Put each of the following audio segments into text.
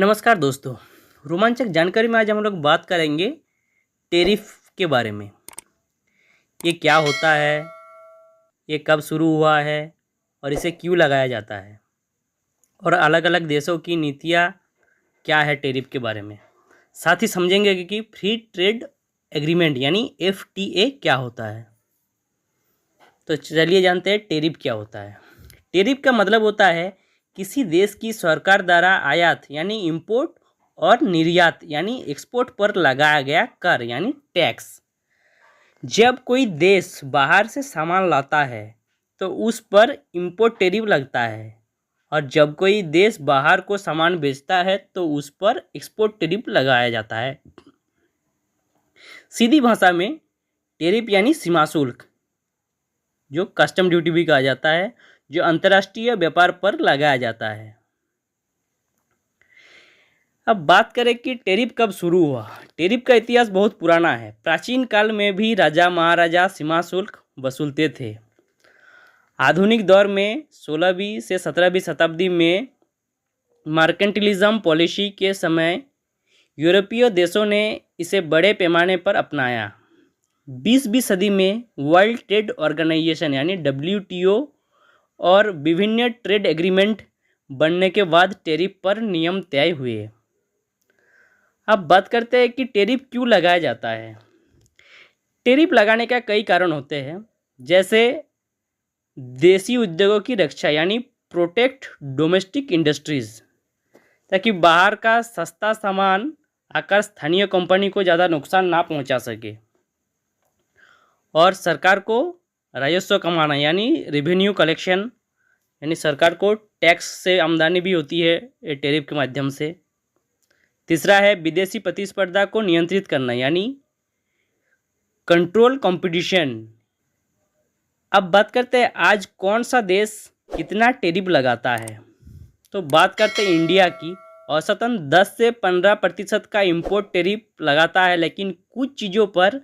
नमस्कार दोस्तों। रोमांचक जानकारी में आज हम लोग बात करेंगे टैरिफ के बारे में। ये क्या होता है, ये कब शुरू हुआ है और इसे क्यों लगाया जाता है, और अलग अलग देशों की नीतियाँ क्या है टैरिफ के बारे में। साथ ही समझेंगे कि फ्री ट्रेड एग्रीमेंट यानी FTA क्या होता है। तो चलिए जानते हैं टैरिफ क्या होता है। टैरिफ का मतलब होता है किसी देश की सरकार द्वारा आयात यानी इंपोर्ट और निर्यात यानी एक्सपोर्ट पर लगाया गया कर यानी टैक्स। जब कोई देश बाहर से सामान लाता है तो उस पर इंपोर्ट टैरिफ लगता है, और जब कोई देश बाहर को सामान बेचता है तो उस पर एक्सपोर्ट टैरिफ लगाया जाता है। सीधी भाषा में टैरिफ यानी सीमा शुल्क, जो कस्टम ड्यूटी भी कहा जाता है, जो अंतर्राष्ट्रीय व्यापार पर लगाया जाता है। अब बात करें कि टैरिफ कब शुरू हुआ। टैरिफ का इतिहास बहुत पुराना है। प्राचीन काल में भी राजा महाराजा सीमा शुल्क वसूलते थे। आधुनिक दौर में 16वीं से 17वीं शताब्दी में मर्केंटिलिज्म पॉलिसी के समय यूरोपीय देशों ने इसे बड़े पैमाने पर अपनाया। 20वीं सदी में वर्ल्ड ट्रेड ऑर्गेनाइजेशन यानी WTO और विभिन्न ट्रेड एग्रीमेंट बनने के बाद टैरिफ पर नियम तय हुए। अब बात करते हैं कि टैरिफ क्यों लगाया जाता है। टैरिफ लगाने का कई कारण होते हैं, जैसे देसी उद्योगों की रक्षा यानी प्रोटेक्ट डोमेस्टिक इंडस्ट्रीज, ताकि बाहर का सस्ता सामान आकर स्थानीय कंपनी को ज़्यादा नुकसान ना पहुंचा सके। और सरकार को राजस्व कमाना यानी रेवेन्यू कलेक्शन, यानी सरकार को टैक्स से आमदनी भी होती है टैरिफ के माध्यम से। तीसरा है विदेशी प्रतिस्पर्धा को नियंत्रित करना यानी कंट्रोल कंपटीशन। अब बात करते हैं आज कौन सा देश कितना टैरिफ लगाता है। तो बात करते हैं इंडिया की। औसतन 10 से 15% का इंपोर्ट टैरिफ लगाता है, लेकिन कुछ चीज़ों पर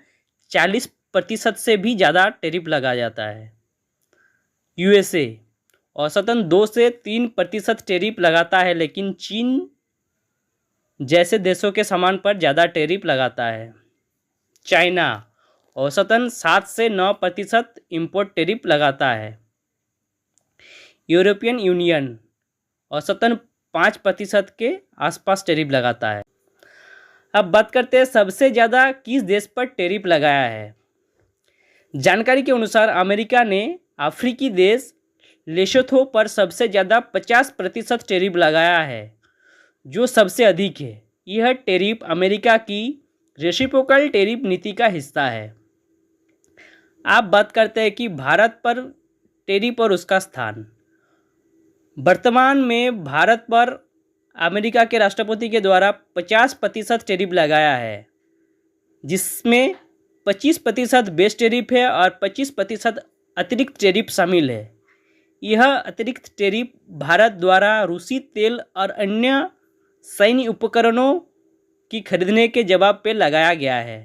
40% से भी ज़्यादा टैरिफ लगाया जाता है। USA औसतन 2 से 3% टैरिफ लगाता है, लेकिन चीन जैसे देशों के सामान पर ज़्यादा टैरिफ लगाता है। चाइना औसतन 7 से 9% इंपोर्ट टैरिफ लगाता है। यूरोपियन यूनियन औसतन 5% के आसपास टैरिफ लगाता है। अब बात करते हैं सबसे ज़्यादा किस देश पर टैरिफ लगाया है। जानकारी के अनुसार अमेरिका ने अफ्रीकी देश लेसोथो पर सबसे ज़्यादा 50% टैरिफ लगाया है, जो सबसे अधिक है। यह टैरिफ अमेरिका की रेसिप्रोकल टैरिफ नीति का हिस्सा है। आप बात करते हैं कि भारत पर टैरिफ और उसका स्थान। वर्तमान में भारत पर अमेरिका के राष्ट्रपति के द्वारा 50% टैरिफ लगाया है, जिसमें 25% बेस टैरिफ है और 25% अतिरिक्त टैरिफ शामिल है। यह अतिरिक्त टैरिफ भारत द्वारा रूसी तेल और अन्य सैन्य उपकरणों की खरीदने के जवाब पे लगाया गया है।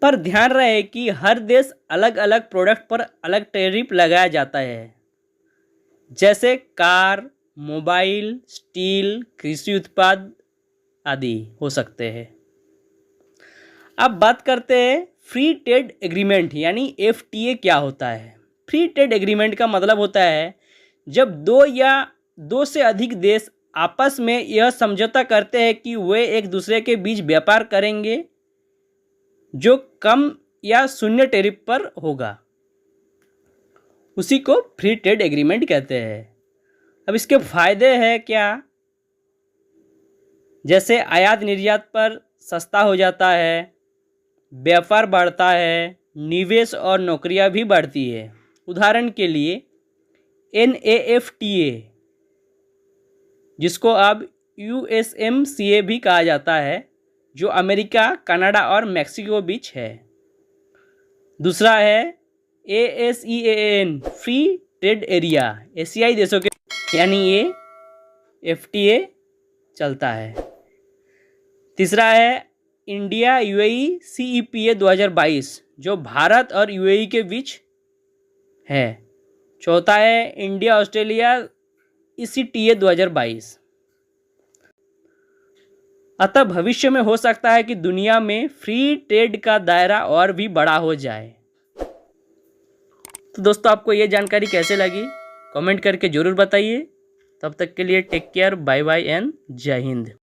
पर ध्यान रहे कि हर देश अलग अलग प्रोडक्ट पर अलग टैरिफ लगाया जाता है, जैसे कार, मोबाइल, स्टील, कृषि उत्पाद आदि हो सकते हैं। अब बात करते हैं फ्री ट्रेड एग्रीमेंट यानी FTA क्या होता है। फ्री ट्रेड एग्रीमेंट का मतलब होता है जब दो या दो से अधिक देश आपस में यह समझौता करते हैं कि वे एक दूसरे के बीच व्यापार करेंगे जो कम या शून्य टैरिफ पर होगा, उसी को फ्री ट्रेड एग्रीमेंट कहते हैं। अब इसके फायदे हैं क्या, जैसे आयात निर्यात पर सस्ता हो जाता है, व्यापार बढ़ता है, निवेश और नौकरियां भी बढ़ती है। उदाहरण के लिए NAFTA, जिसको अब USMCA भी कहा जाता है, जो अमेरिका, कनाडा और मैक्सिको बीच है। दूसरा है ASEAN फ्री ट्रेड एरिया, एशियाई देशों के यानी ये FTA चलता है। तीसरा है इंडिया UAE CEPA 2022, जो भारत और UAE के बीच है। चौथा है इंडिया ऑस्ट्रेलिया ECTA 2022। अतः भविष्य में हो सकता है कि दुनिया में फ्री ट्रेड का दायरा और भी बड़ा हो जाए। तो दोस्तों, आपको ये जानकारी कैसे लगी कमेंट करके ज़रूर बताइए। तब तक के लिए take care, bye bye and जय हिंद।